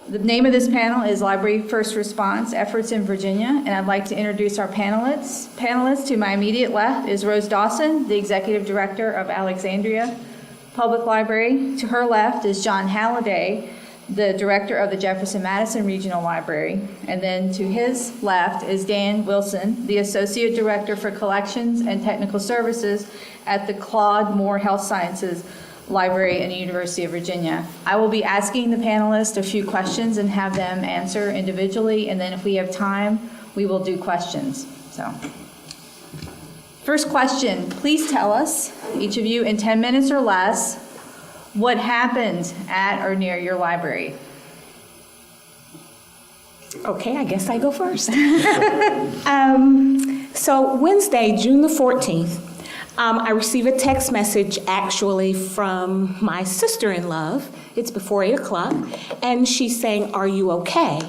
The name of this panel is Library First Response Efforts in Virginia, and I'd like to introduce our panelists. To my immediate left is Rose Dawson, the Executive Director of Alexandria Public Library. To her left is John Halliday, the Director of the Jefferson Madison Regional Library. And then to his left is Dan Wilson, the Associate Director for Collections and Technical Services at the Claude Moore Health Sciences Library in the University of Virginia. I will be asking the panelists a few questions and have them answer individually, and then if we have time, we will do questions. So, first question, please tell us, each of you in 10 minutes or less, what happened at or near your library? Okay, I guess I go first. So Wednesday, June the 14th, I received a text message actually from my sister-in-law. It's before 8 o'clock, and she's saying, "Are you okay?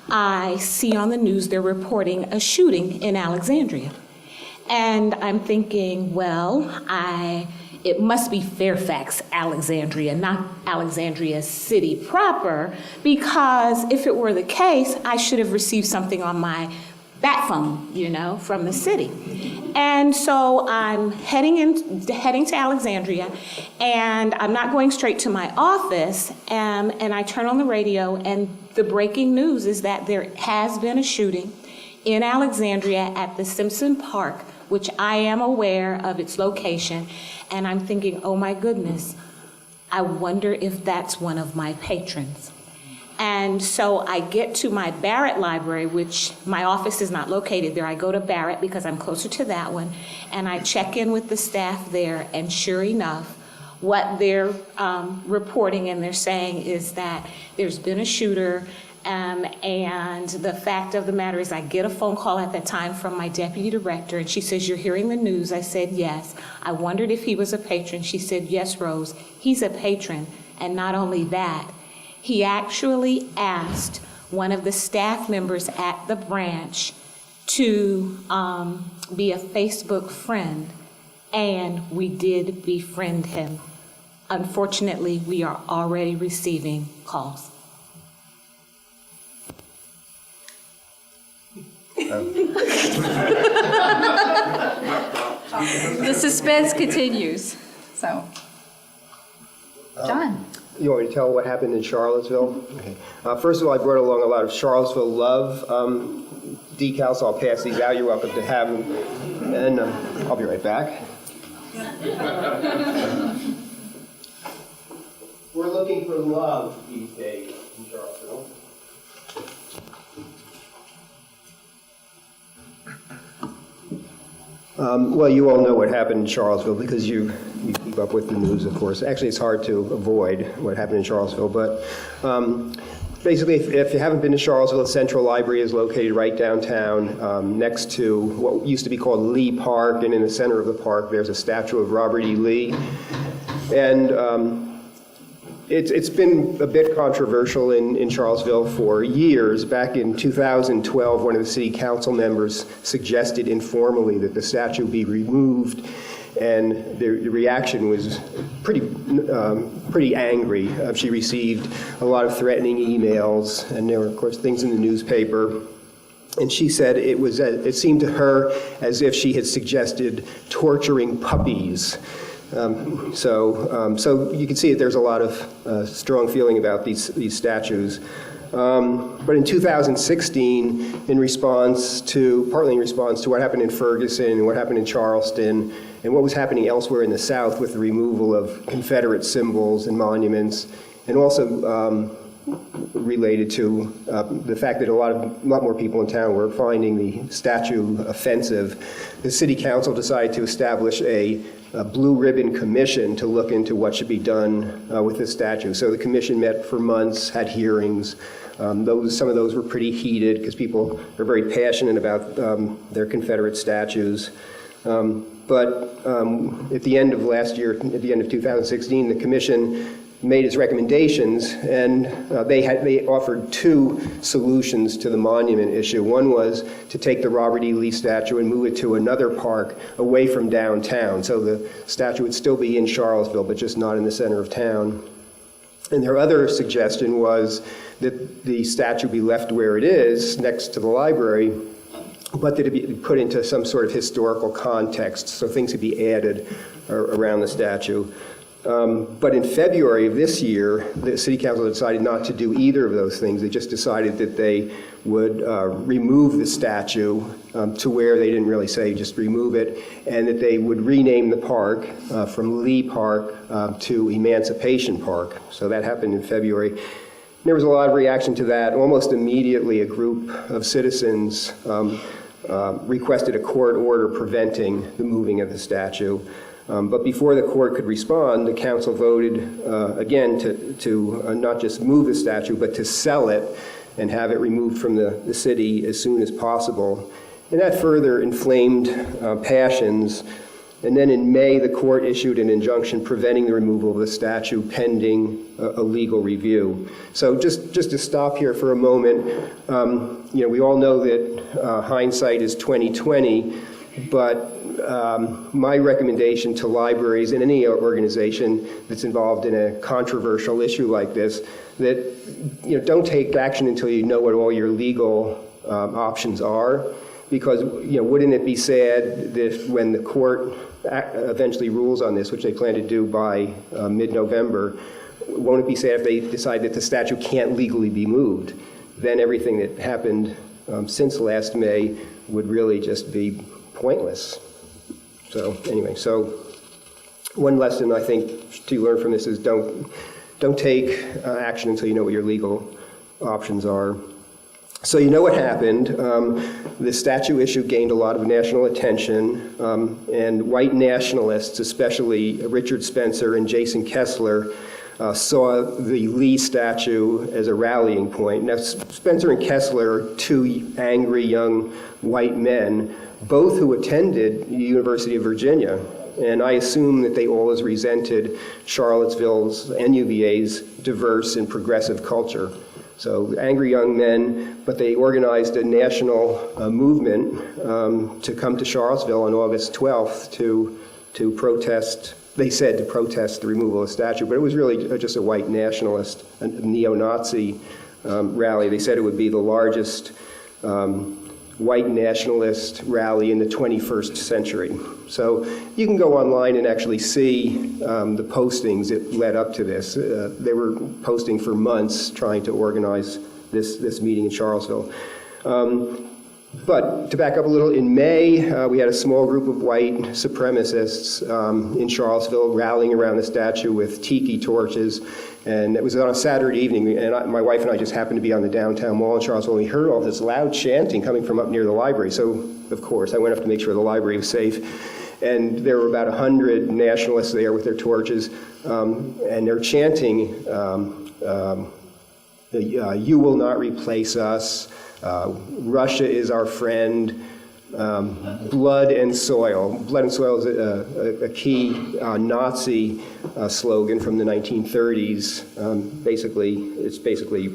I see on the news they're reporting a shooting in Alexandria." And I'm thinking, well, it must be Fairfax, Alexandria, not Alexandria City proper, because if it were the case, I should have received something on my bat phone, from the city. And so I'm heading to Alexandria, and I'm not going straight to my office, and I turn on the radio, and the breaking news is that there has been a shooting in Alexandria at the Simpson Park, which I am aware of its location, and I'm thinking, oh my goodness, I wonder if that's one of my patrons. And so I get to my Barrett library, which my office is not located there. I go to Barrett because I'm closer to that one, and I check in with the staff there, and sure enough, what they're reporting and they're saying is that there's been a shooter, and the fact of the matter is I get a phone call at that time from my deputy director, and she says, "You're hearing the news?" I said, "Yes." I wondered if he was a patron. She said, "Yes, Rose, he's a patron." And not only that, he actually asked one of the staff members at the branch to be a Facebook friend, and we did befriend him. Unfortunately, we are already receiving calls. The suspense continues. So, John. You want me to tell what happened in Charlottesville? Okay. First of all, I brought along a lot of Charlottesville love decals, so I'll pass these out. You're welcome to have them. And I'll be right back. We're looking for love these days in Charlottesville. Well, you all know what happened in Charlottesville because you keep up with the news, of course. Actually, it's hard to avoid what happened in Charlottesville, but basically, if you haven't been to Charlottesville, the Central Library is located right downtown next to what used to be called Lee Park, and in the center of the park, there's a statue of Robert E. Lee. And it's been a bit controversial in Charlottesville for years. Back in 2012, one of the city council members suggested informally that the statue be removed, and the reaction was pretty angry. She received a lot of threatening emails, and there were, of course, things in the newspaper. And she said it seemed to her as if she had suggested torturing puppies. So you can see that there's a lot of strong feeling about these statues. But in 2016, partly in response to what happened in Ferguson and what happened in Charleston, and what was happening elsewhere in the South with the removal of Confederate symbols and monuments, and also related to the fact that a lot more people in town were finding the statue offensive, the city council decided to establish a blue ribbon commission to look into what should be done with the statue. So the commission met for months, had hearings. Some of those were pretty heated because people are very passionate about their Confederate statues. But at the end of last year, at the end of 2016, the commission made its recommendations, and they offered two solutions to the monument issue. One was to take the Robert E. Lee statue and move it to another park away from downtown. So the statue would still be in Charlottesville, but just not in the center of town. And their other suggestion was that the statue be left where it is, next to the library, but that it be put into some sort of historical context, so things could be added around the statue. But in February of this year, the City Council decided not to do either of those things. They just decided that they would remove the statue to where they didn't really say just remove it, and that they would rename the park from Lee Park to Emancipation Park. So that happened in February. There was a lot of reaction to that. Almost immediately, a group of citizens requested a court order preventing the moving of the statue. But before the court could respond, the council voted again to not just move the statue, but to sell it and have it removed from the city as soon as possible. And that further inflamed passions. And then in May, the court issued an injunction preventing the removal of the statue pending a legal review. So just to stop here for a moment, we all know that hindsight is 20/20, but my recommendation to libraries and any organization that's involved in a controversial issue like this, that don't take action until you know what all your legal options are, because wouldn't it be sad that when the court eventually rules on this, which they plan to do by mid-November, won't it be sad if they decide that the statue can't legally be moved? Then everything that happened since last May would really just be pointless. So anyway, so one lesson I think to learn from this is don't take action until you know what your legal options are. So you know what happened. The statue issue gained a lot of national attention, and white nationalists, especially Richard Spencer and Jason Kessler, saw the Lee statue as a rallying point. Now, Spencer and Kessler are two angry young white men, both who attended the University of Virginia, and I assume that they always resented Charlottesville's and UVA's diverse and progressive culture. So angry young men, but they organized a national movement to come to Charlottesville on August 12th to protest. They said to protest the removal of the statue, but it was really just a white nationalist, a neo-Nazi rally. They said it would be the largest white nationalist rally in the 21st century. So you can go online and actually see the postings that led up to this. They were posting for months trying to organize this meeting in Charlottesville. But to back up a little, in May, we had a small group of white supremacists in Charlottesville rallying around the statue with tiki torches. And it was on a Saturday evening, and my wife and I just happened to be on the downtown mall in Charlottesville, and we heard all this loud chanting coming from up near the library. So, of course, I went up to make sure the library was safe. And there were about 100 nationalists there with their torches, and they're chanting, "You will not replace us," "Russia is our friend," "Blood and Soil." Blood and soil is a key Nazi slogan from the 1930s. It's basically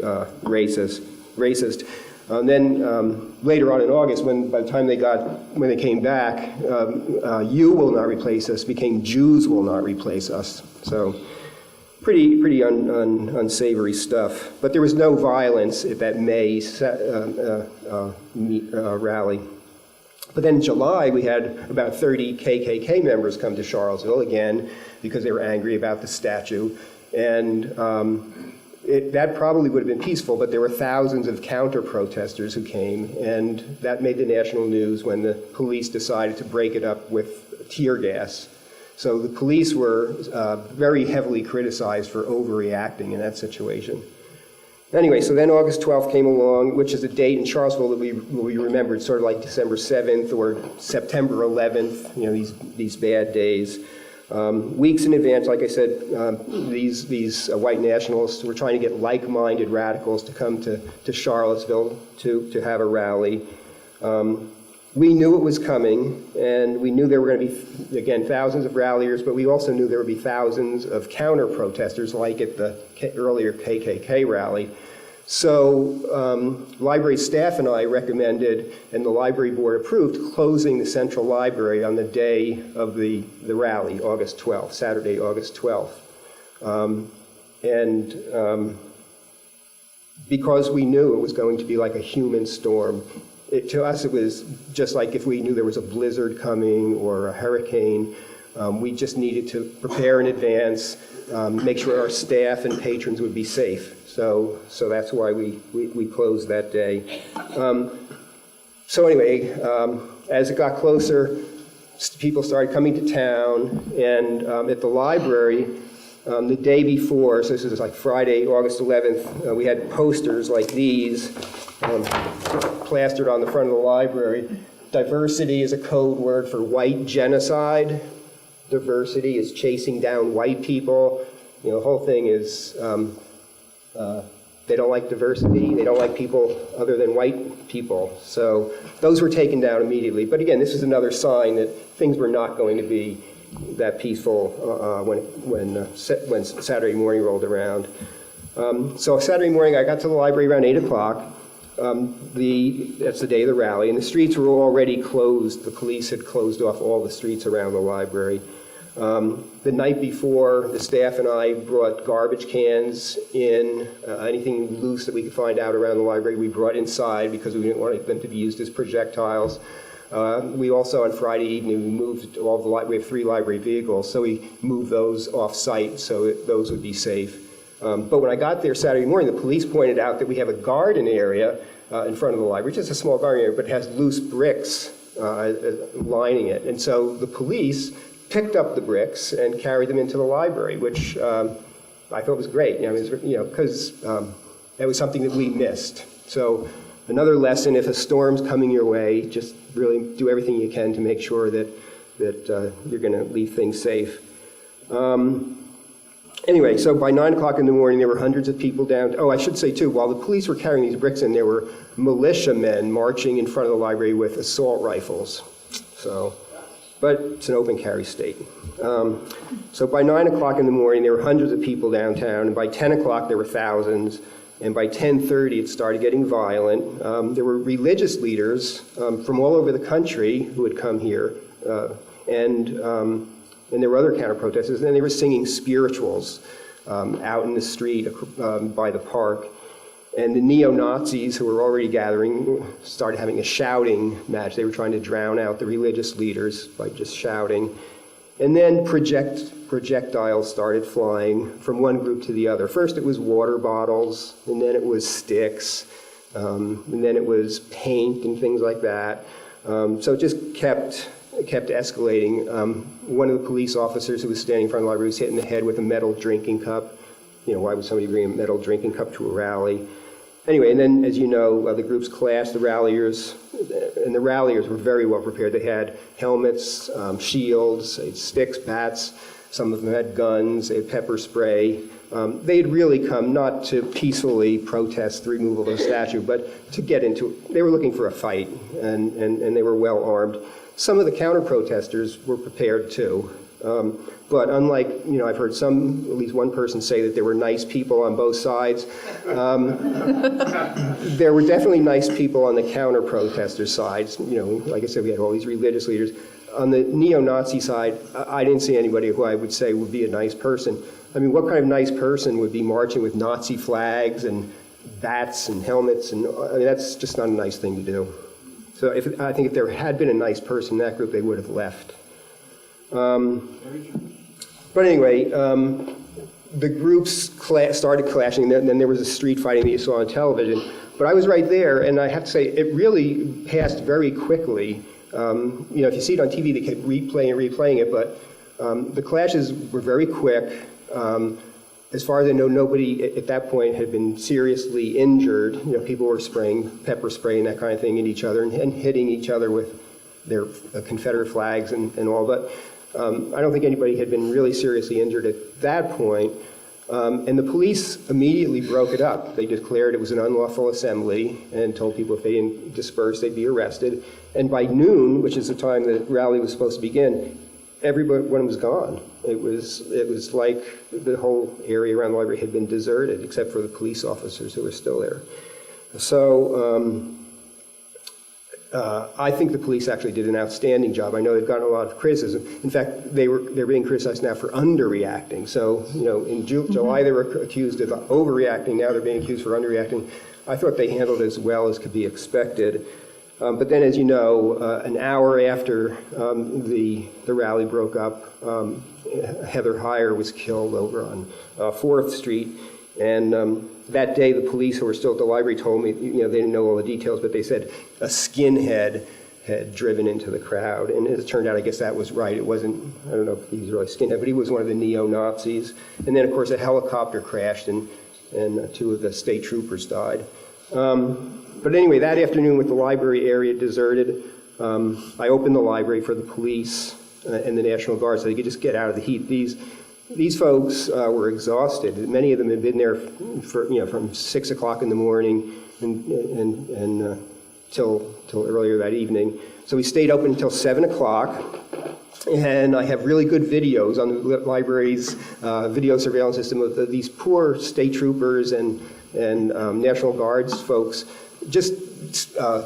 racist. Then later on in August, by the time when they came back, "You will not replace us" became "Jews will not replace us." So pretty unsavory stuff. But there was no violence at that May rally. But then in July, we had about 30 KKK members come to Charlottesville again because they were angry about the statue. And that probably would have been peaceful, but there were thousands of counter-protesters who came, and that made the national news when the police decided to break it up with tear gas. So the police were very heavily criticized for overreacting in that situation. Anyway, so then August 12th came along, which is a date in Charlottesville that we remembered, sort of like December 7th or September 11th, these bad days. Weeks in advance, like I said, these white nationalists were trying to get like-minded radicals to come to Charlottesville to have a rally. We knew it was coming, and we knew there were going to be, again, thousands of ralliers, but we also knew there would be thousands of counter-protesters, like at the earlier KKK rally. So library staff and I recommended, and the library board approved, closing the central library on the day of the rally, August 12th, Saturday, August 12th. And because we knew it was going to be like a human storm, to us it was just like if we knew there was a blizzard coming or a hurricane. We just needed to prepare in advance, make sure our staff and patrons would be safe. So that's why we closed that day. So anyway, as it got closer, people started coming to town, and at the library, the day before, so this was like Friday, August 11th, we had posters like these plastered on the front of the library. Diversity is a code word for white genocide. Diversity is chasing down white people. You know, the whole thing is they don't like diversity. They don't like people other than white people. So those were taken down immediately. But again, this is another sign that things were not going to be that peaceful when Saturday morning rolled around. So Saturday morning, I got to the library around 8 o'clock. That's the day of the rally, and the streets were already closed. The police had closed off all the streets around the library. The night before, the staff and I brought garbage cans in, anything loose that we could find out around the library we brought inside because we didn't want them to be used as projectiles. We also, on Friday evening, we moved all the we have 3 library vehicles, so we moved those off-site so those would be safe. But when I got there Saturday morning, the police pointed out that we have a garden area in front of the library, just a small garden area, but it has loose bricks lining it. And so the police picked up the bricks and carried them into the library, which I thought was great. Because that was something that we missed. So another lesson: if a storm's coming your way, just really do everything you can to make sure that you're going to leave things safe. Anyway, so by 9 o'clock in the morning, there were hundreds of people down. Oh, I should say, too, while the police were carrying these bricks in, there were militiamen marching in front of the library with assault rifles. But it's an open carry state. So by 9 o'clock in the morning, there were hundreds of people downtown, and by 10 o'clock, there were thousands, and by 10:30, it started getting violent. There were religious leaders from all over the country who had come here, and there were other counter-protesters, and they were singing spirituals out in the street by the park. And the neo-Nazis, who were already gathering, started having a shouting match. They were trying to drown out the religious leaders by just shouting. And then projectiles started flying from one group to the other. First it was water bottles, and then it was sticks, and then it was paint and things like that. So it just kept escalating. One of the police officers who was standing in front of the library was hit in the head with a metal drinking cup. Why would somebody bring a metal drinking cup to a rally? Anyway, and then, as you know, the groups clashed. The ralliers were very well prepared. They had helmets, shields, they had sticks, bats. Some of them had guns. They had pepper spray. They had really come not to peacefully protest the removal of the statue, but to get into it. They were looking for a fight, and they were well armed. Some of the counter-protesters were prepared too. But unlike, I've heard at least one person say that there were nice people on both sides. There were definitely nice people on the counter-protester sides. Like I said, we had all these religious leaders. On the neo-Nazi side, I didn't see anybody who I would say would be a nice person. I mean, what kind of nice person would be marching with Nazi flags and bats and helmets? That's just not a nice thing to do. So I think if there had been a nice person in that group, they would have left. But anyway, the groups started clashing, and then there was a street fighting that you saw on television. But I was right there, and I have to say, it really passed very quickly. If you see it on TV, they kept replaying it, but the clashes were very quick. As far as I know, nobody at that point had been seriously injured. People were spraying pepper spray and that kind of thing at each other and hitting each other with their Confederate flags and all. But I don't think anybody had been really seriously injured at that point. And the police immediately broke it up. They declared it was an unlawful assembly and told people if they didn't disperse, they'd be arrested. And by noon, which is the time the rally was supposed to begin, everyone was gone. It was like the whole area around the library had been deserted, except for the police officers who were still there. So I think the police actually did an outstanding job. I know they've gotten a lot of criticism. In fact, they're being criticized now for underreacting. So, in July they were accused of overreacting. Now they're being accused for underreacting. I thought they handled it as well as could be expected. But then, as you know, an hour after the rally broke up, Heather Heyer was killed over on 4th Street. And that day, the police who were still at the library told me, they didn't know all the details, but they said a skinhead had driven into the crowd. And as it turned out, I guess that was right. It wasn't, I don't know if he was really skinhead, but he was one of the neo-Nazis. And then, of course, a helicopter crashed and 2 of the state troopers died. But anyway, that afternoon with the library area deserted, I opened the library for the police and the National Guard so they could just get out of the heat. These folks were exhausted. Many of them had been there from 6 o'clock in the morning and till earlier that evening. So we stayed open until 7 o'clock. And I have really good videos on the library's video surveillance system of these poor state troopers and National Guards folks just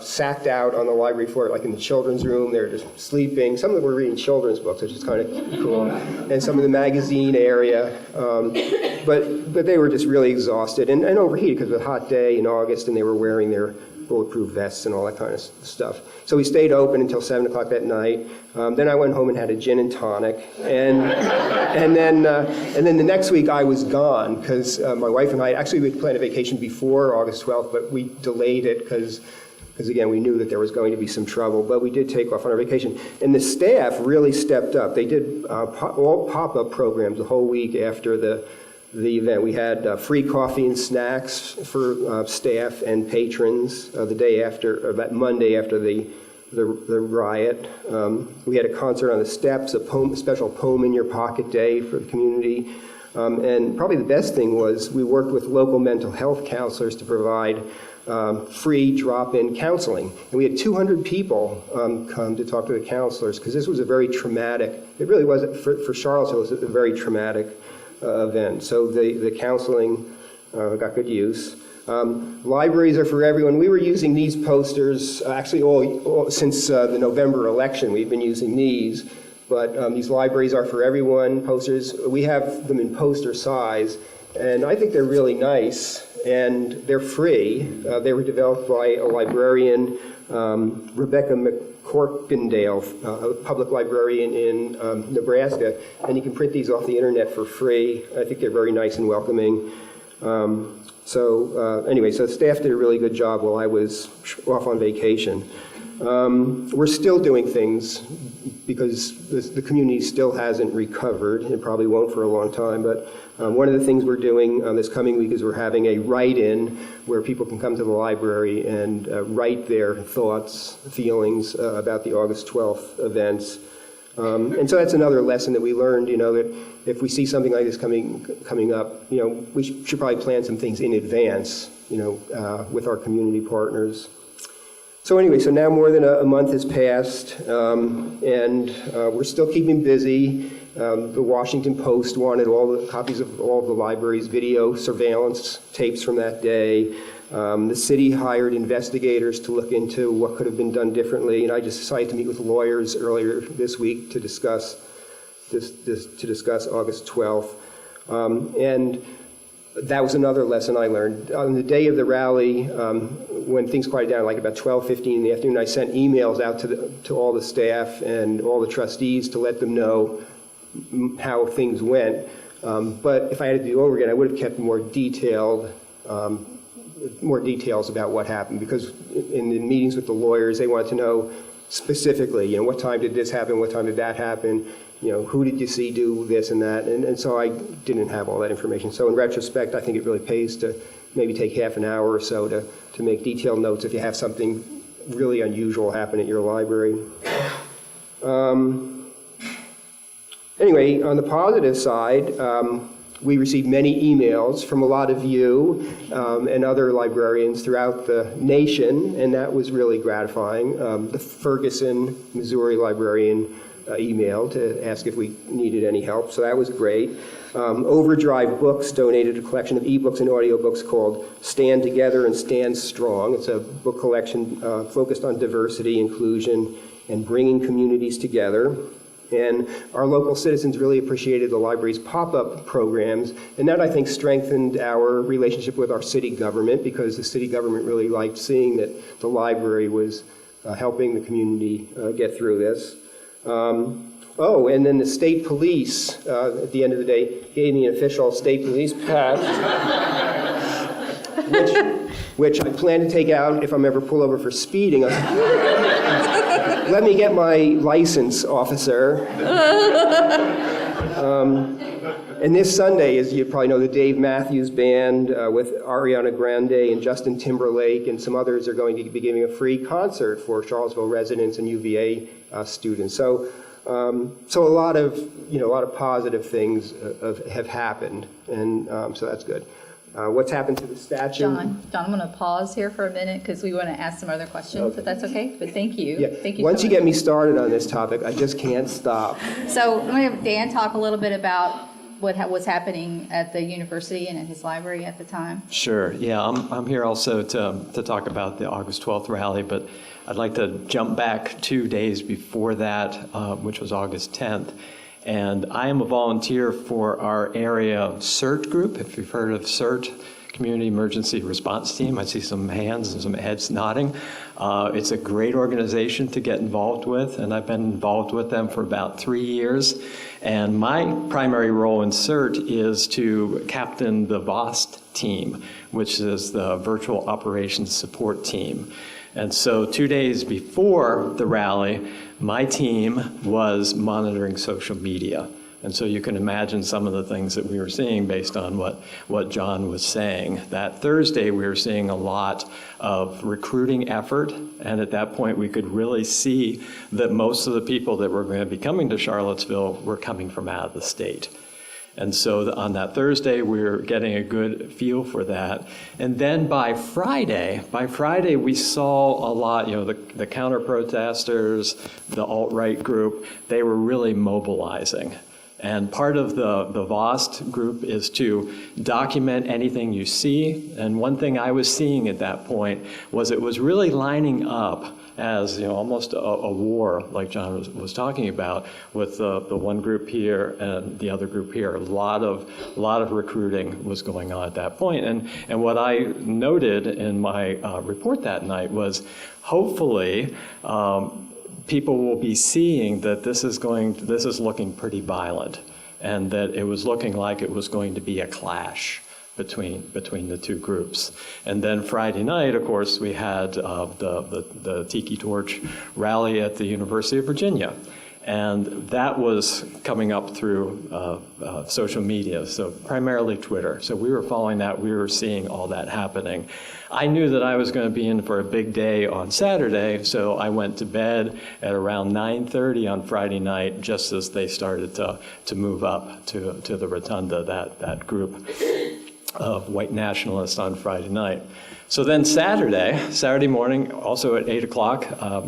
sacked out on the library floor, like in the children's room. They were just sleeping. Some of them were reading children's books, which is kind of cool. And some in the magazine area. But they were just really exhausted and overheated because it was a hot day in August, and they were wearing their bulletproof vests and all that kind of stuff. So we stayed open until 7 o'clock that night. Then I went home and had a gin and tonic. And then the next week I was gone because my wife and I, actually we had planned a vacation before August 12th, but we delayed it because again, we knew that there was going to be some trouble, but we did take off on our vacation. And the staff really stepped up. They did all pop-up programs the whole week after the event. We had free coffee and snacks for staff and patrons the day after, or that Monday after the riot. We had a concert on the steps, a special poem in your pocket day for the community. And probably the best thing was we worked with local mental health counselors to provide free drop-in counseling. And we had 200 people come to talk to the counselors because this was a very traumatic, it really was, for Charlottesville, it was a very traumatic event. So the counseling got good use. Libraries are for everyone. We were using these posters, actually all since the November election, we've been using these. But these libraries are for everyone posters. We have them in poster size, and I think they're really nice, and they're free. They were developed by a librarian, Rebecca McCorkindale, a public librarian in Nebraska, and you can print these off the internet for free. I think they're very nice and welcoming. Anyway, so staff did a really good job while I was off on vacation. We're still doing things because the community still hasn't recovered. It probably won't for a long time, but one of the things we're doing this coming week is we're having a write-in where people can come to the library and write their thoughts, feelings about the August 12th events. And so that's another lesson that we learned, that if we see something like this coming up, we should probably plan some things in advance, with our community partners. So anyway, so now more than a month has passed, and we're still keeping busy. The Washington Post wanted all the copies of all of the library's video surveillance tapes from that day. The city hired investigators to look into what could have been done differently, and I just decided to meet with lawyers earlier this week to discuss August 12th. And that was another lesson I learned. On the day of the rally, when things quieted down, like about 12:15 in the afternoon, I sent emails out to all the staff and all the trustees to let them know how things went. But if I had to do it over again, I would have kept more details about what happened, because in the meetings with the lawyers, they wanted to know specifically, what time did this happen, what time did that happen, who did you see do this and that, and so I didn't have all that information. So in retrospect, I think it really pays to maybe take half an hour or so to make detailed notes if you have something really unusual happen at your library. Anyway, on the positive side, we received many emails from a lot of you and other librarians throughout the nation, and that was really gratifying. The Ferguson, Missouri librarian email to ask if we needed any help, so that was great. Overdrive Books donated a collection of ebooks and audiobooks called Stand Together and Stand Strong. It's a book collection focused on diversity, inclusion, and bringing communities together. And our local citizens really appreciated the library's pop-up programs, and that, I think, strengthened our relationship with our city government, because the city government really liked seeing that the library was helping the community get through this. And then the state police, at the end of the day, gave me an official state police patch, which I plan to take out if I'm ever pulled over for speeding. Let me get my license, officer. And this Sunday, as you probably know, the Dave Matthews Band with Ariana Grande and Justin Timberlake and some others are going to be giving a free concert for Charlottesville residents and UVA students. So a lot of positive things have happened, and so that's good. What's happened to the statue? John, I'm going to pause here for a minute because we want to ask some other questions, if that's okay. But thank you. Yeah. Thank you. Once so you much. get me started on this topic, I just can't stop. So I'm going to have Dan talk a little bit about what was happening at the university and at his library at the time. Sure. Yeah, I'm here also to talk about the August 12th rally, but I'd like to jump back 2 days before that, which was August 10th. And I am a volunteer for our area CERT group, if you've heard of CERT, Community Emergency Response Team. I see some hands and some heads nodding. It's a great organization to get involved with, and I've been involved with them for about 3 years. And my primary role in CERT is to captain the VOST team, which is the Virtual Operations Support Team. And so 2 days before the rally, my team was monitoring social media. And so you can imagine some of the things that we were seeing based on what John was saying. That Thursday, we were seeing a lot of recruiting effort, and at that point, we could really see that most of the people that were going to be coming to Charlottesville were coming from out of the state. And so on that Thursday, we were getting a good feel for that. And then by Friday, we saw a lot, the counter-protesters, the alt-right group, they were really mobilizing. And part of the VOST group is to document anything you see. And one thing I was seeing at that point was it was really lining up as almost a war, like John was talking about, with the one group here and the other group here. A lot of recruiting was going on at that point. And what I noted in my report that night was, hopefully, people will be seeing that this is looking pretty violent, and that it was looking like it was going to be a clash between the two groups. And then Friday night, of course, we had the Tiki Torch rally at the University of Virginia. And that was coming up through social media, so primarily Twitter. So we were following that. We were seeing all that happening. I knew that I was going to be in for a big day on Saturday, so I went to bed at around 9:30 on Friday night, just as they started to move up to the rotunda, that group of white nationalists on Friday night. So then Saturday morning, also at 8 o'clock,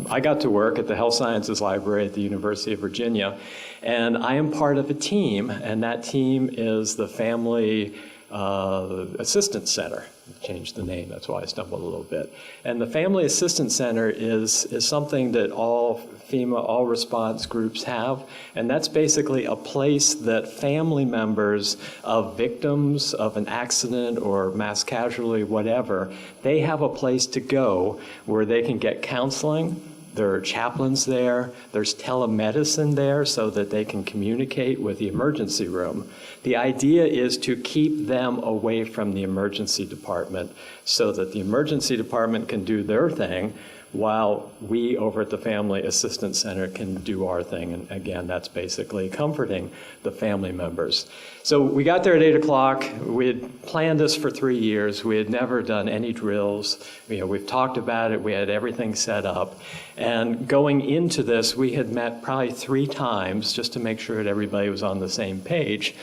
I got to work at the Health Sciences Library at the University of Virginia, and I am part of a team, and that team is the Family Assistance Center. Changed the name, that's why I stumbled a little bit. And the Family Assistance Center is something that all FEMA, all response groups have, and that's basically a place that family members of victims of an accident or mass casualty, whatever, they have a place to go where they can get counseling. There are chaplains there. There's telemedicine there so that they can communicate with the emergency room. The idea is to keep them away from the emergency department so that the emergency department can do their thing while we over at the Family Assistance Center can do our thing. And again, that's basically comforting the family members. So we got there at 8 o'clock. We had planned this for 3 years. We had never done any drills. We've talked about it. We had everything set up. And going into this, we had met probably 3 times just to make sure that everybody was on the same page.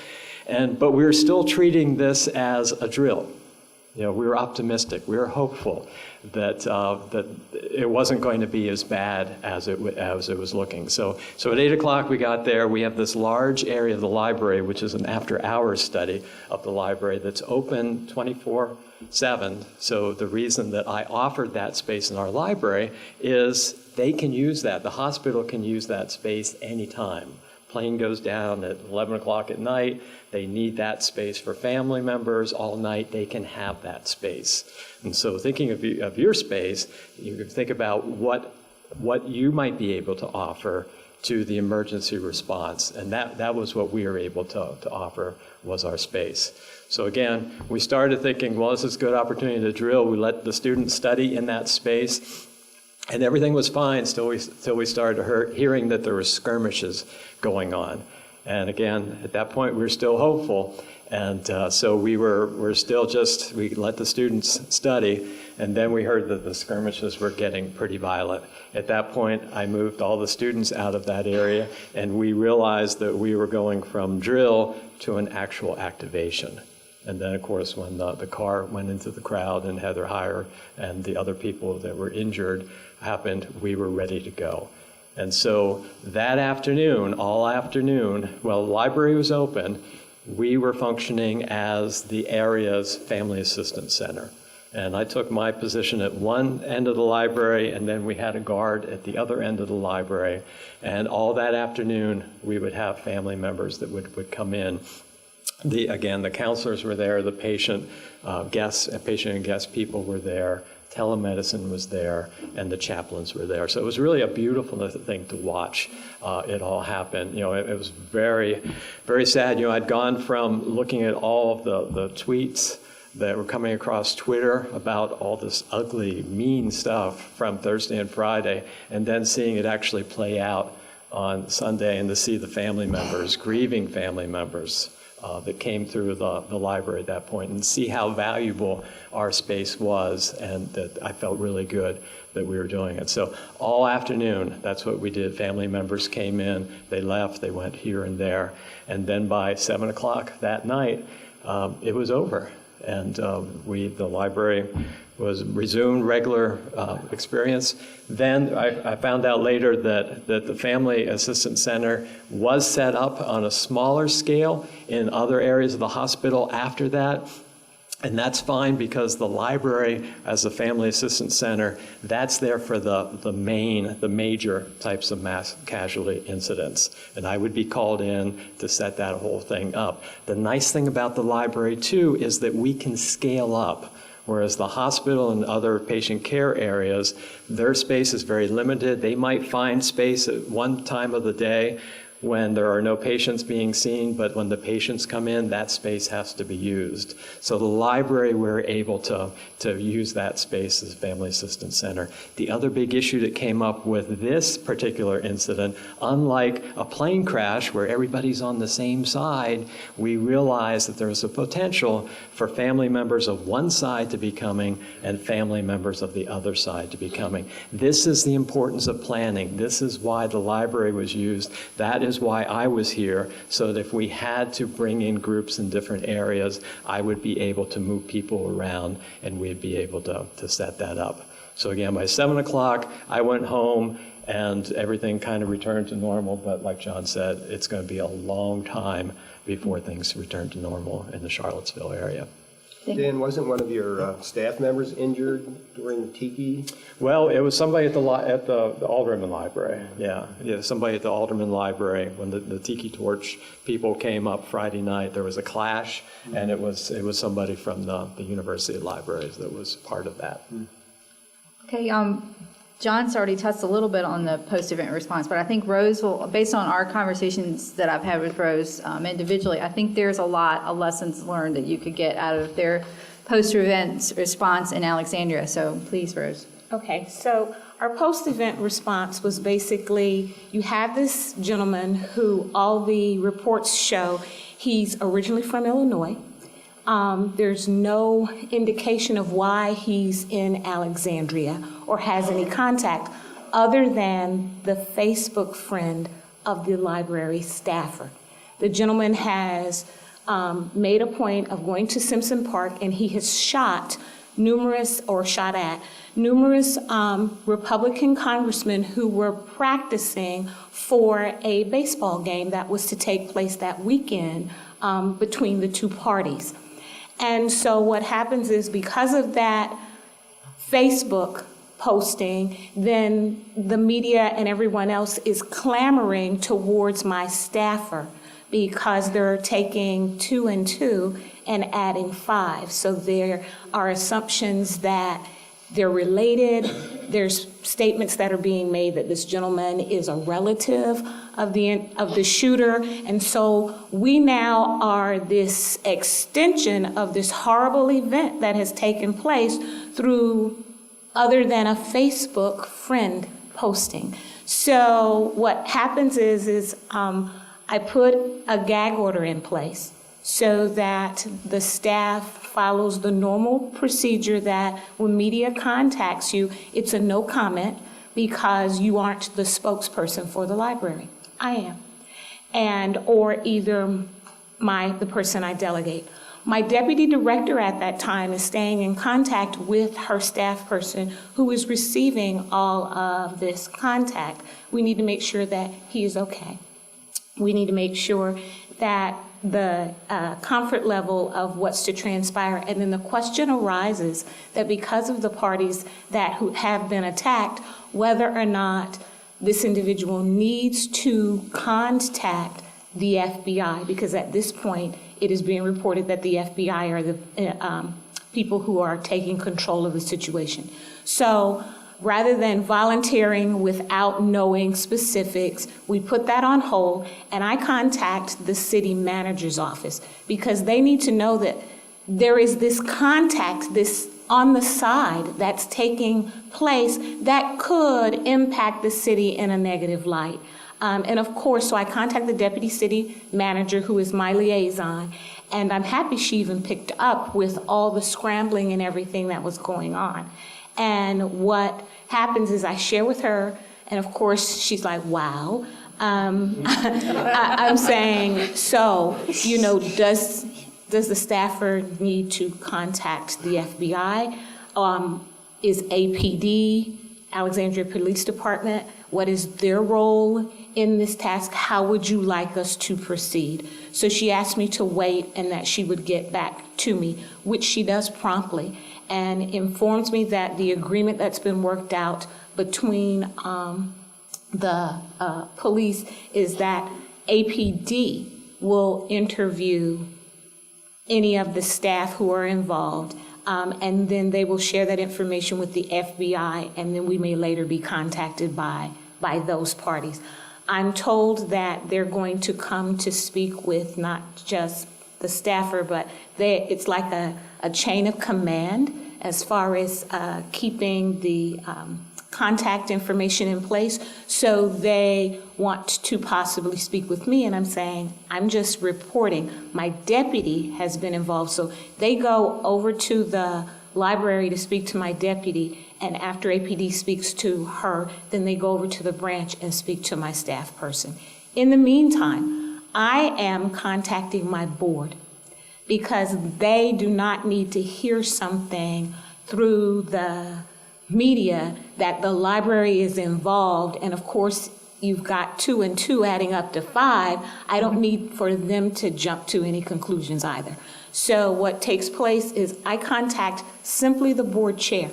But we were still treating this as a drill. we were optimistic. We were hopeful that that it wasn't going to be as bad as it was looking. So at 8 o'clock we got there. We have this large area of the library, which is an after-hours study of the library that's open 24/7. So the reason that I offered that space in our library is they can use that. The hospital can use that space anytime. Plane goes down at 11 o'clock at night. They need that space for family members all night. They can have that space. And so thinking of your space, you can think about what you might be able to offer to the emergency response. And that was what we were able to offer, was our space. So again, we started thinking, well, this is a good opportunity to drill. We let the students study in that space. And everything was fine till we started hearing that there were skirmishes going on. And again, at that point, we were still hopeful. And so we're still we let the students study. And then we heard that the skirmishes were getting pretty violent. At that point, I moved all the students out of that area. And we realized that we were going from drill to an actual activation. And then, of course, when the car went into the crowd and Heather Heyer and the other people that were injured happened, we were ready to go. And so that afternoon, all afternoon, while the library was open, we were functioning as the area's family assistance center. And I took my position at one end of the library, and then we had a guard at the other end of the library. And all that afternoon, we would have family members that would come in. The counselors were there, the patient and guest people were there, telemedicine was there, and the chaplains were there. So it was really a beautiful thing to watch it all happen. It was very, very sad. I'd gone from looking at all of the tweets that were coming across Twitter about all this ugly, mean stuff from Thursday and Friday, and then seeing it actually play out on Sunday, and to see the family members, grieving family members, that came through the library at that point, and see how valuable our space was, and that I felt really good that we were doing it. So all afternoon, that's what we did. Family members came in, they left, they went here and there, and then by 7 o'clock that night, it was over. And the library was resumed regular experience. Then I found out later that the Family Assistance Center was set up on a smaller scale in other areas of the hospital after that. And that's fine, because the library, as a Family Assistance Center, that's there for the major types of mass casualty incidents. And I would be called in to set that whole thing up. The nice thing about the library, too, is that we can scale up. Whereas the hospital and other patient care areas, their space is very limited. They might find space at one time of the day when there are no patients being seen, but when the patients come in, that space has to be used. So the library, we're able to use that space as a Family Assistance Center. The other big issue that came up with this particular incident, unlike a plane crash where everybody's on the same side, we realized that there was a potential for family members of one side to be coming and family members of the other side to be coming. This is the importance of planning. This is why the library was used. That is why I was here, so that if we had to bring in groups in different areas, I would be able to move people around, and we'd be able to set that up. So again, by 7 o'clock, I went home, and everything kind of returned to normal. But like John said, it's going to be a long time before things return to normal in the Charlottesville area. Dan, wasn't one of your staff members injured during the tiki? Well, it was somebody at the Alderman Library. Yeah, somebody at the Alderman Library. When the Tiki Torch people came up Friday night, there was a clash, and it was somebody from the University Libraries that was part of that. Okay, John's already touched a little bit on the post-event response, but I think Rose will, based on our conversations that I've had with Rose individually, I think there's a lot of lessons learned that you could get out of their post-event response in Alexandria. So please, Rose. Okay, so our post-event response was basically, you have this gentleman who all the reports show he's originally from Illinois. There's no indication of why he's in Alexandria or has any contact other than the Facebook friend of the library staffer. The gentleman has made a point of going to Simpson Park, and he has shot at numerous Republican congressmen who were practicing for a baseball game that was to take place that weekend between the two parties. And so what happens is, because of that Facebook posting, then the media and everyone else is clamoring towards my staffer, because they're taking 2 and 2 and adding 5. So there are assumptions that they're related. There's statements that are being made that this gentleman is a relative of the shooter. And so we now are this extension of this horrible event that has taken place through other than a Facebook friend posting. So what happens is I put a gag order in place so that the staff follows the normal procedure that when media contacts you, it's a no comment because you aren't the spokesperson for the library. I am. Or either the person I delegate. My deputy director at that time is staying in contact with her staff person who is receiving all of this contact. We need to make sure that he is okay. We need to make sure that the comfort level of what's to transpire. And then the question arises that because of the parties that have been attacked, whether or not this individual needs to contact the FBI, because at this point it is being reported that the FBI are the people who are taking control of the situation. So rather than volunteering without knowing specifics, we put that on hold, and I contact the city manager's office because they need to know that there is this contact, this on the side that's taking place that could impact the city in a negative light. And of course, so I contact the deputy city manager, who is my liaison, and I'm happy she even picked up with all the scrambling and everything that was going on. And what happens is I share with her, and of course, she's like, wow. I'm saying, so, does the staffer need to contact the FBI? Is APD, Alexandria Police Department, what is their role in this task? How would you like us to proceed? So she asked me to wait and that she would get back to me, which she does promptly, and informs me that the agreement that's been worked out between the police is that APD will interview any of the staff who are involved, and then they will share that information with the FBI, and then we may later be contacted by those parties. I'm told that they're going to come to speak with not just the staffer, but it's like a chain of command as far as keeping the contact information in place. So they want to possibly speak with me, and I'm saying, I'm just reporting. My deputy has been involved. So they go over to the library to speak to my deputy, and after APD speaks to her, then they go over to the branch and speak to my staff person. In the meantime, I am contacting my board because they do not need to hear something through the media that the library is involved, and of course you've got 2 and 2 adding up to 5. I don't need for them to jump to any conclusions either. So what takes place is I contact simply the board chair.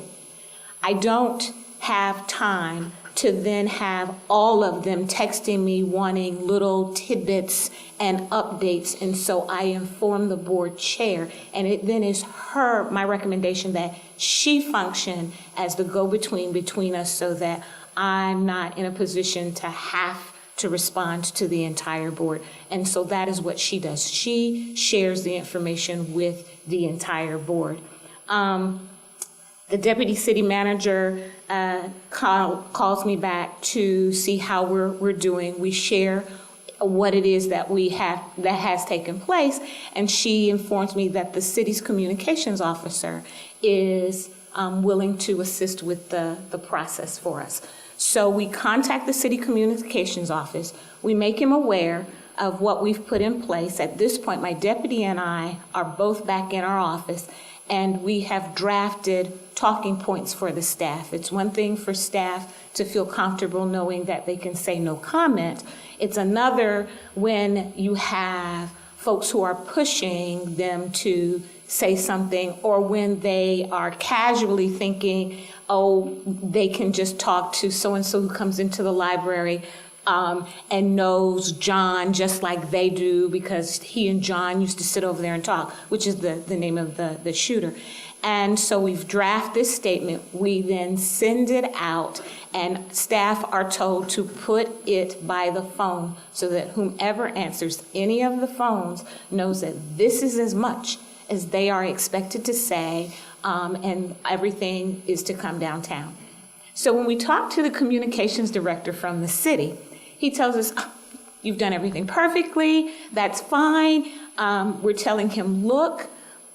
I don't have time to then have all of them texting me wanting little tidbits and updates, and so I inform the board chair, and it then is my recommendation that she function as the go-between between us so that I'm not in a position to have to respond to the entire board. And so that is what she does. She shares the information with the entire board. The deputy city manager calls me back to see how we're doing. We share what it is that has taken place, and she informs me that the city's communications officer is willing to assist with the process for us. So we contact the city communications office. We make him aware of what we've put in place. At this point, my deputy and I are both back in our office, and we have drafted talking points for the staff. It's one thing for staff to feel comfortable knowing that they can say no comment. It's another when you have folks who are pushing them to say something, or when they are casually thinking, oh, they can just talk to so-and-so who comes into the library and knows John just like they do because he and John used to sit over there and talk, which is the name of the shooter. And so we've drafted this statement. We then send it out, and staff are told to put it by the phone so that whomever answers any of the phones knows that this is as much as they are expected to say, and everything is to come downtown. So when we talk to the communications director from the city, he tells us, oh, you've done everything perfectly, that's fine. We're telling him, look,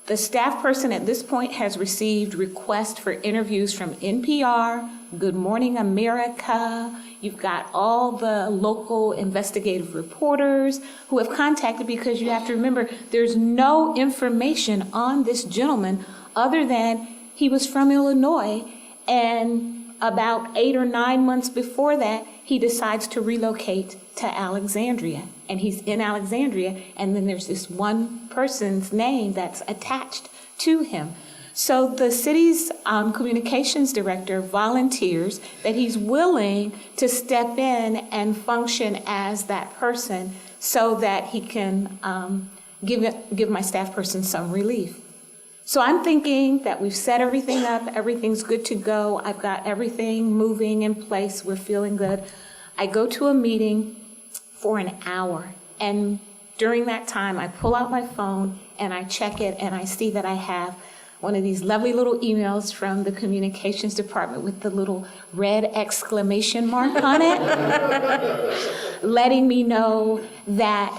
the staff person at this point has received requests for interviews from NPR, Good Morning America. You've got all the local investigative reporters who have contacted, because you have to remember there's no information on this gentleman other than he was from Illinois, and about 8 or 9 months before that, he decides to relocate to Alexandria, and he's in Alexandria, and then there's this one person's name that's attached to him. So the city's communications director volunteers that he's willing to step in and function as that person so that he can give my staff person some relief. So I'm thinking that we've set everything up, everything's good to go, I've got everything moving in place, we're feeling good. I go to a meeting for an hour, and during that time I pull out my phone and I check it, and I see that I have one of these lovely little emails from the communications department with the little red exclamation mark on it, letting me know that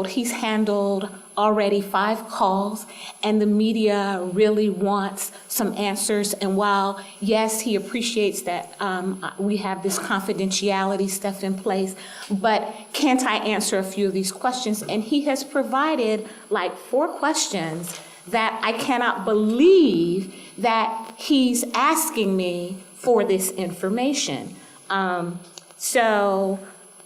he's handled already 5 calls, and the media really wants some answers. And while, yes, he appreciates that we have this confidentiality stuff in place, but can't I answer a few of these questions? And he has provided like 4 questions that I cannot believe that he's asking me for this information. So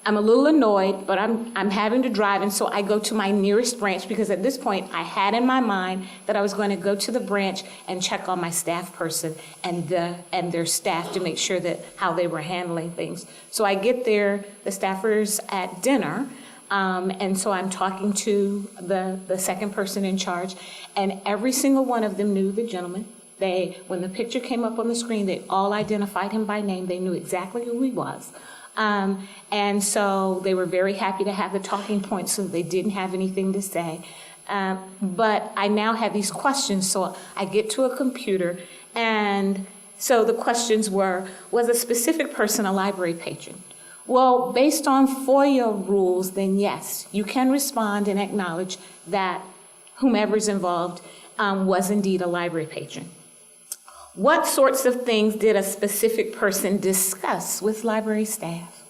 I'm a little annoyed, but I'm having to drive, and so I go to my nearest branch, because at this point I had in my mind that I was going to go to the branch and check on my staff person and their staff to make sure that how they were handling things. So I get there, the staffers at dinner, and so I'm talking to the second person in charge, and every single one of them knew the gentleman. When the picture came up on the screen, they all identified him by name. They knew exactly who he was. And so they were very happy to have the talking points, so they didn't have anything to say. But I now have these questions, so I get to a computer, and so the questions were, was a specific person a library patron? Well, based on FOIA rules, then yes, you can respond and acknowledge that whomever's involved was indeed a library patron. What sorts of things did a specific person discuss with library staff?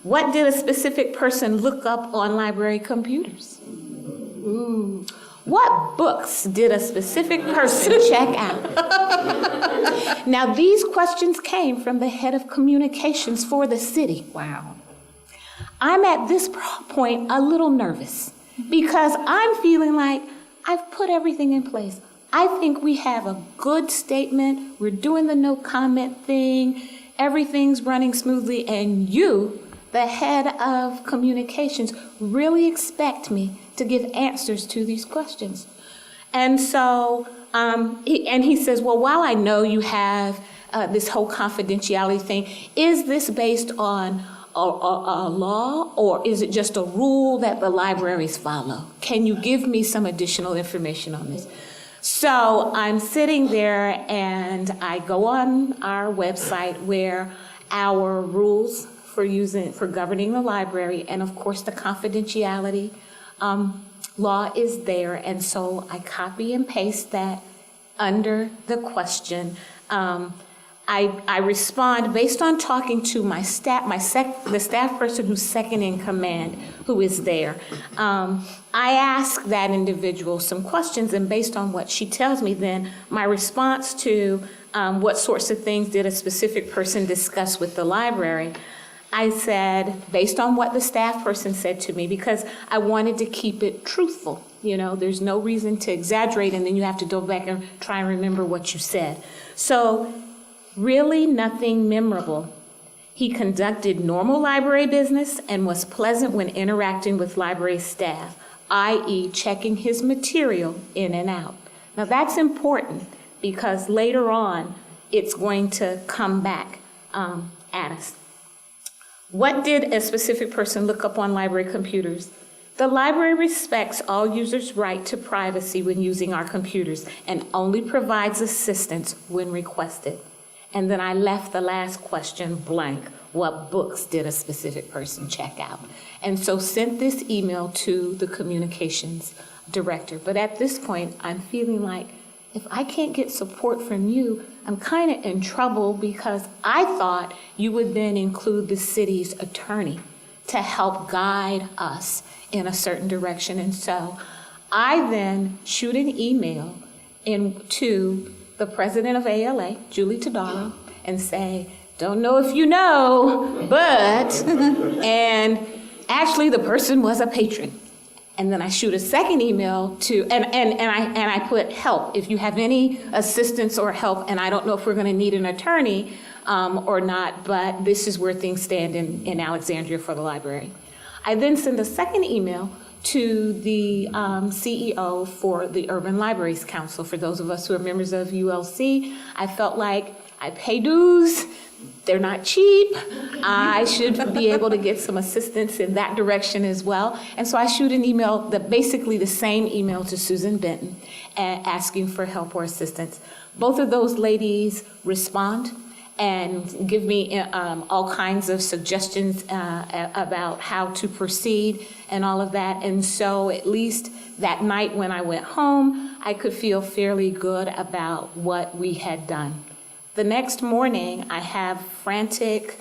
What did a specific person look up on library computers? Ooh. What books did a specific person check out? Now, these questions came from the head of communications for the city. Wow. I'm at this point a little nervous because I'm feeling like I've put everything in place. I think we have a good statement. We're doing the no comment thing. Everything's running smoothly. And you, the head of communications, really expect me to give answers to these questions. And so, he says, well, while I know you have this whole confidentiality thing, is this based on a law, or is it just a rule that the libraries follow? Can you give me some additional information on this? So I'm sitting there, and I go on our website where our rules for governing the library, and of course the confidentiality law is there, and so I copy and paste that under the question. I respond based on talking to my staff, the staff person who's second in command, who is there. I ask that individual some questions, and based on what she tells me, then my response to what sorts of things did a specific person discuss with the library, I said, based on what the staff person said to me, because I wanted to keep it truthful. You know, there's no reason to exaggerate, and then you have to go back and try and remember what you said. So, really nothing memorable. He conducted normal library business and was pleasant when interacting with library staff, i.e. checking his material in and out. Now that's important because later on it's going to come back at us. What did a specific person look up on library computers? The library respects all users' right to privacy when using our computers and only provides assistance when requested. And then I left the last question blank. What books did a specific person check out? And so sent this email to the communications director. But at this point, I'm feeling like if I can't get support from you, I'm kind of in trouble because I thought you would then include the city's attorney to help guide us in a certain direction. And so I then shoot an email to the president of ALA, Julie Todaro, and say, don't know if you know, but, and actually the person was a patron. And then I shoot a second email to, and I put help. If you have any assistance or help, and I don't know if we're gonna need an attorney or not, but this is where things stand in Alexandria for the library. I then send a second email to the CEO for the Urban Libraries Council. For those of us who are members of ULC, I felt like I pay dues, they're not cheap, I should be able to get some assistance in that direction as well. And so I shoot an email, basically the same email to Susan Benton, asking for help or assistance. Both of those ladies respond and give me all kinds of suggestions about how to proceed and all of that. And so at least that night when I went home, I could feel fairly good about what we had done. The next morning, I have frantic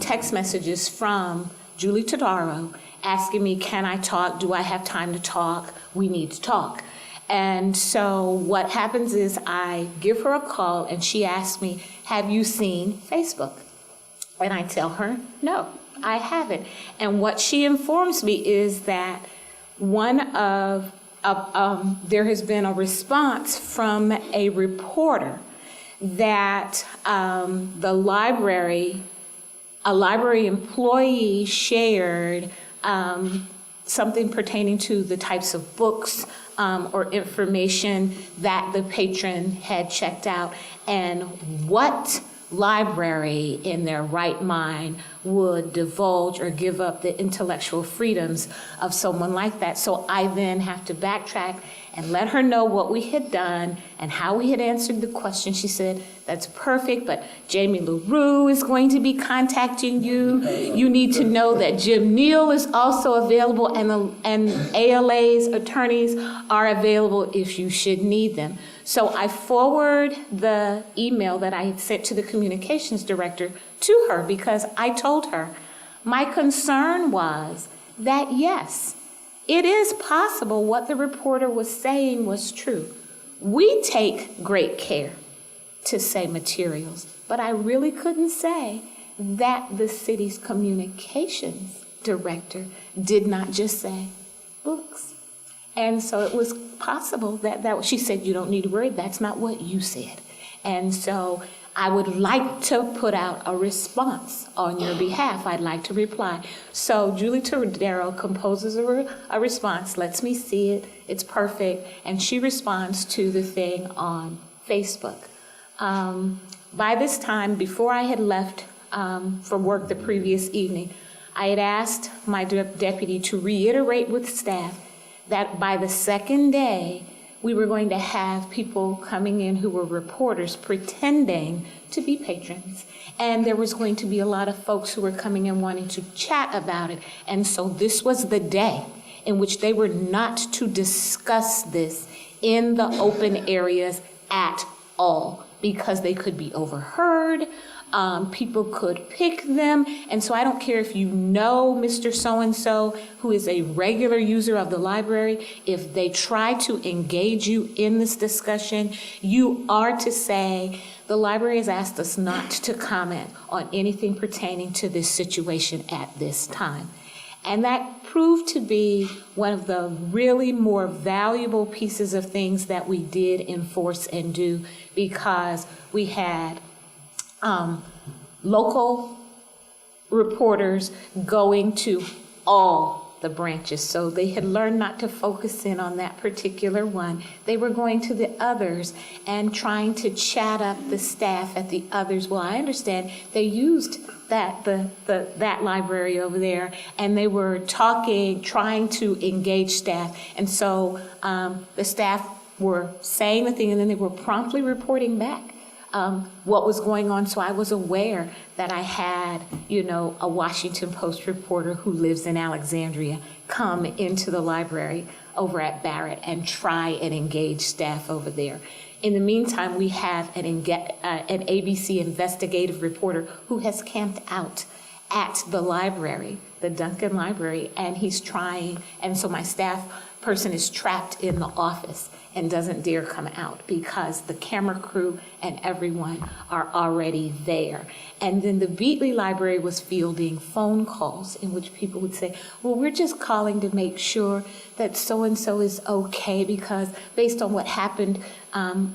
text messages from Julie Todaro asking me, can I talk? Do I have time to talk? We need to talk. And so what happens is I give her a call and she asks me, have you seen Facebook? And I tell her, no, I haven't. And what she informs me is that there has been a response from a reporter that a library employee shared something pertaining to the types of books or information that the patron had checked out, and what library in their right mind would divulge or give up the intellectual freedoms of someone like that. So I then have to backtrack and let her know what we had done and how we had answered the question. She said, that's perfect, but Jamie LaRue is going to be contacting you. You need to know that Jim Neal is also available, and ALA's attorneys are available if you should need them. So I forward the email that I had sent to the communications director to her because I told her my concern was that, yes, it is possible what the reporter was saying was true. We take great care to say materials, but I really couldn't say that the city's communications director did not just say books. And so it was possible that she said, you don't need to worry, that's not what you said. And so I would like to put out a response on your behalf. I'd like to reply. So Julie Todaro composes a response, lets me see it, it's perfect, and she responds to the thing on Facebook. By this time, before I had left for work the previous evening, I had asked my deputy to reiterate with staff that by the second day, we were going to have people coming in who were reporters pretending to be patrons. And there was going to be a lot of folks who were coming in wanting to chat about it. And so this was the day in which they were not to discuss this in the open areas at all. because they could be overheard. People could pick them. And so I don't care if you know Mr. So-and-so, who is a regular user of the library, if they try to engage you in this discussion, you are to say, the library has asked us not to comment on anything pertaining to this situation at this time. And that proved to be one of the really more valuable pieces of things that we did enforce and do, because we had local reporters going to all the branches. So they had learned not to focus in on that particular one. They were going to the others and trying to chat up the staff at the others. Well, I understand they used that library over there, and they were talking, trying to engage staff. And so the staff were saying the thing, and then they were promptly reporting back what was going on. So I was aware that I had, a Washington Post reporter who lives in Alexandria come into the library over at Barrett and try and engage staff over there. In the meantime, we have an ABC investigative reporter who has camped out at the library, the Duncan Library, and he's trying, and so my staff person is trapped in the office and doesn't dare come out because the camera crew and everyone are already there. And then the Beatley Library was fielding phone calls in which people would say, well, we're just calling to make sure that so-and-so is okay, because based on what happened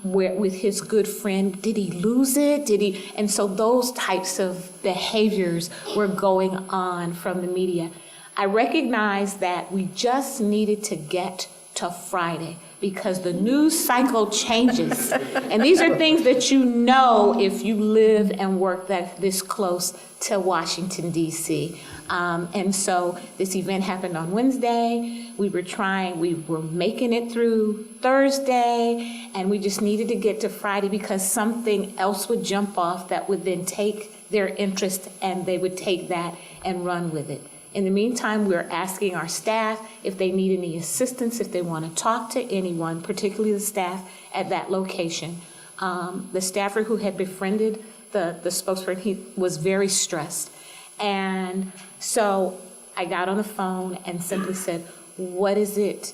with his good friend, did he lose it? And so those types of behaviors were going on from the media. I recognized that we just needed to get to Friday, because the news cycle changes. And these are things that you know if you live and work this close to Washington, D.C. And so this event happened on Wednesday. We were making it through Thursday, and we just needed to get to Friday because something else would jump off that would then take their interest, and they would take that and run with it. In the meantime, we're asking our staff if they need any assistance, if they want to talk to anyone, particularly the staff at that location. The staffer who had befriended the spokesperson, he was very stressed. And so I got on the phone and simply said, what is it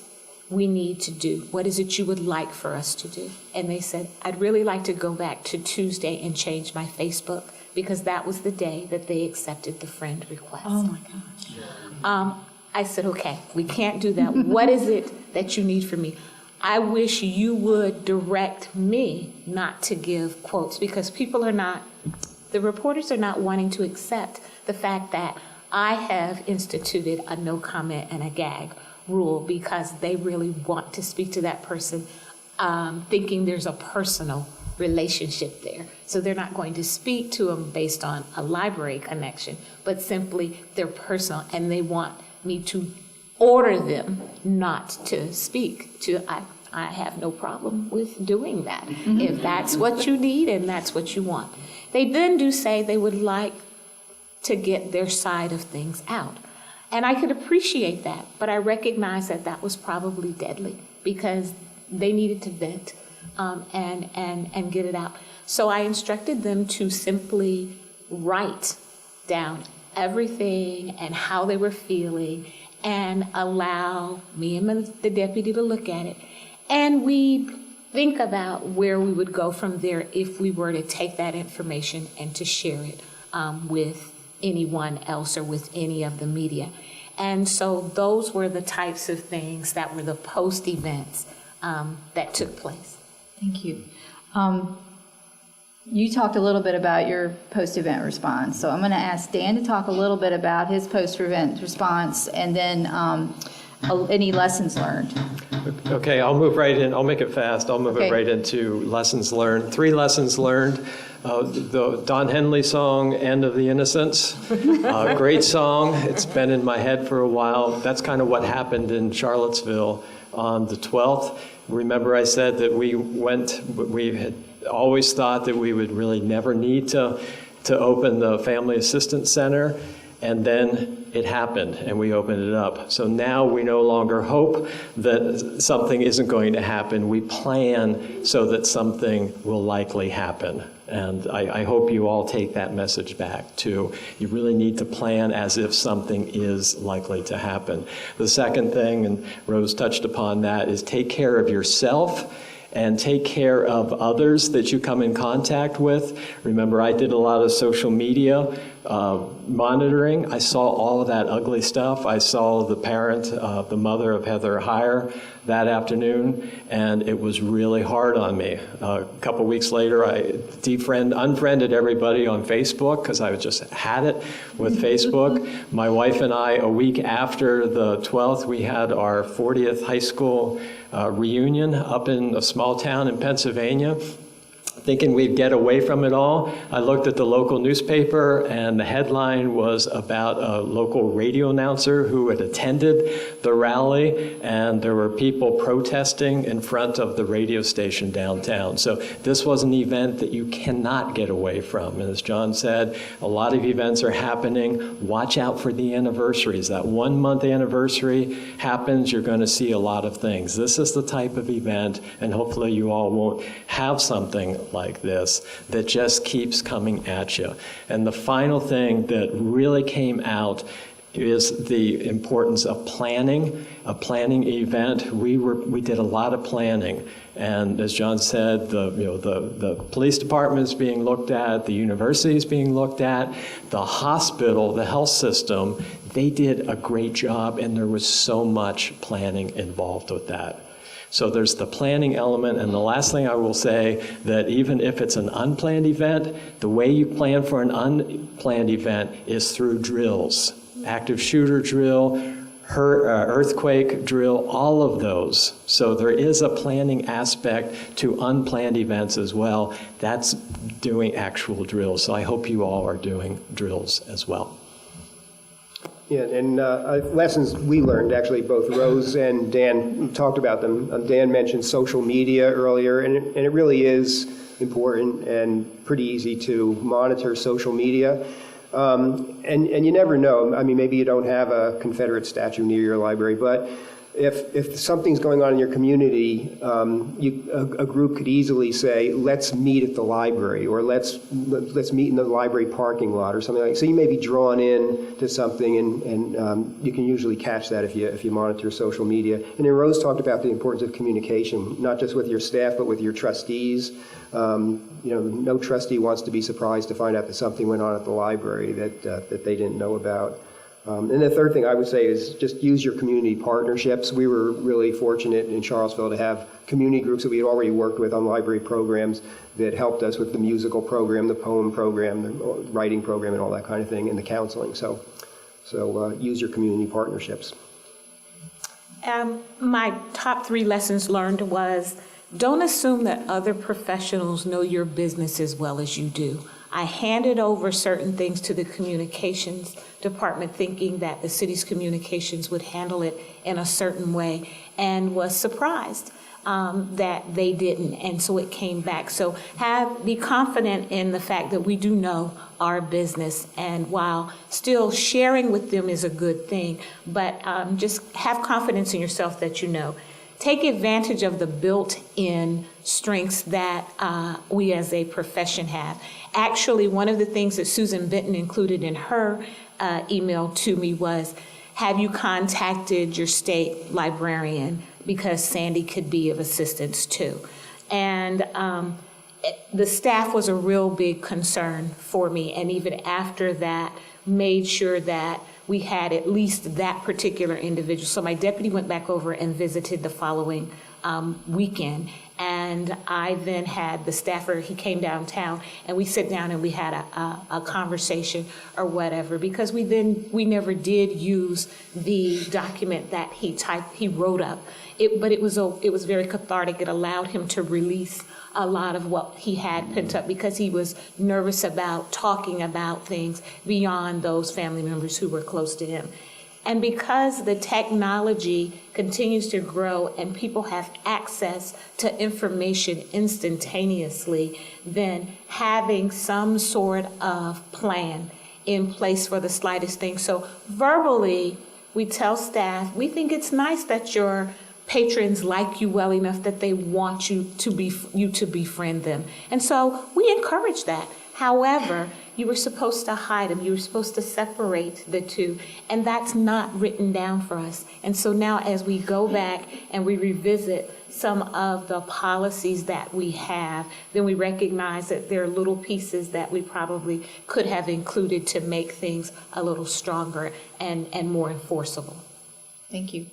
we need to do? What is it you would like for us to do? And they said, I'd really like to go back to Tuesday and change my Facebook, because that was the day that they accepted the friend request. Oh my gosh. I said, okay, we can't do that. What is it that you need from me? I wish you would direct me not to give quotes, because the reporters are not wanting to accept the fact that I have instituted a no comment and a gag rule, because they really want to speak to that person, thinking there's a personal relationship there. So they're not going to speak to them based on a library connection, but simply they're personal, and they want me to order them not to speak to. I have no problem with doing that. If that's what you need and that's what you want. They then do say they would like to get their side of things out. And I could appreciate that, but I recognize that that was probably deadly, because they needed to vent and get it out. So I instructed them to simply write down everything and how they were feeling, and allow me and the deputy to look at it. And we think about where we would go from there if we were to take that information and to share it with anyone else or with any of the media. And so those were the types of things that were the post events that took place. Thank you. You talked a little bit about your post-event response, so I'm going to ask Dan to talk a little bit about his post-event response, and then any lessons learned. Okay, I'll move right in. I'll make it fast. I'll move it right into lessons learned. 3 lessons learned. The Don Henley song, End of the Innocents. Great song. It's been in my head for a while. That's kind of what happened in Charlottesville on the 12th. Remember I said that we had always thought that we would really never need to open the Family Assistance Center. And then it happened, and we opened it up. So now we no longer hope that something isn't going to happen. We plan so that something will likely happen. And I hope you all take that message back, too. You really need to plan as if something is likely to happen. The second thing, and Rose touched upon that, is take care of yourself and take care of others that you come in contact with. Remember, I did a lot of social media monitoring. I saw all of that ugly stuff. I saw the parent, the mother of Heather Heyer that afternoon, and it was really hard on me. A couple weeks later, I unfriended everybody on Facebook because I just had it with Facebook. My wife and I, a week after the 12th, we had our 40th high school reunion up in a small town in Pennsylvania. Thinking we'd get away from it all, I looked at the local newspaper, and the headline was about a local radio announcer who had attended the rally, and there were people protesting in front of the radio station downtown. So this was an event that you cannot get away from. And as John said, a lot of events are happening. Watch out for the anniversaries. That 1 month anniversary happens, you're going to see a lot of things. This is the type of event, and hopefully you all won't have something like this that just keeps coming at you. And the final thing that really came out is the importance of planning, a planning event. We did a lot of planning. And as John said, the police department is being looked at, the university is being looked at, the hospital, the health system, they did a great job, and there was so much planning involved with that. So there's the planning element, and the last thing I will say, that even if it's an unplanned event, the way you plan for an unplanned event is through drills. Active shooter drill, earthquake drill, all of those. So there is a planning aspect to unplanned events as well. That's doing actual drills. So I hope you all are doing drills as well. Yeah, and lessons we learned, actually, both Rose and Dan talked about them. Dan mentioned social media earlier, and it really is important and pretty easy to monitor social media. And you never know. I mean, maybe you don't have a Confederate statue near your library, but if something's going on in your community, a group could easily say, let's meet at the library, or let's meet in the library parking lot, or something like that. So you may be drawn in to something, and you can usually catch that if you monitor social media. And then Rose talked about the importance of communication, not just with your staff, but with your trustees. No trustee wants to be surprised to find out that something went on at the library that they didn't know about. And the third thing I would say is just use your community partnerships. We were really fortunate in Charlottesville to have community groups that we had already worked with on library programs that helped us with the musical program, the poem program, the writing program, and all that kind of thing, and the counseling. So use your community partnerships. My top 3 lessons learned was, don't assume that other professionals know your business as well as you do. I handed over certain things to the communications department thinking that the city's communications would handle it in a certain way, and was surprised that they didn't, and so it came back. So be confident in the fact that we do know our business, and while still sharing with them is a good thing, but just have confidence in yourself that you know. Take advantage of the built-in strengths that we as a profession have. Actually, one of the things that Susan Benton included in her email to me was, have you contacted your state librarian? Because Sandy could be of assistance too. And the staff was a real big concern for me, and even after that, made sure that we had at least that particular individual. So my deputy went back over and visited the following weekend, and I then had the staffer, he came downtown, and we sit down and we had a conversation or whatever, because we never did use the document that he wrote up. But it was very cathartic. It allowed him to release a lot of what he had pent up, because he was nervous about talking about things beyond those family members who were close to him. And because the technology continues to grow and people have access to information instantaneously, then having some sort of plan in place for the slightest thing. So verbally, we tell staff, we think it's nice that your patrons like you well enough that they want you to befriend them. And so we encourage that. However, you were supposed to hide them. You were supposed to separate the two. And that's not written down for us. And so now as we go back and we revisit some of the policies that we have, then we recognize that there are little pieces that we probably could have included to make things a little stronger and more enforceable. Thank you.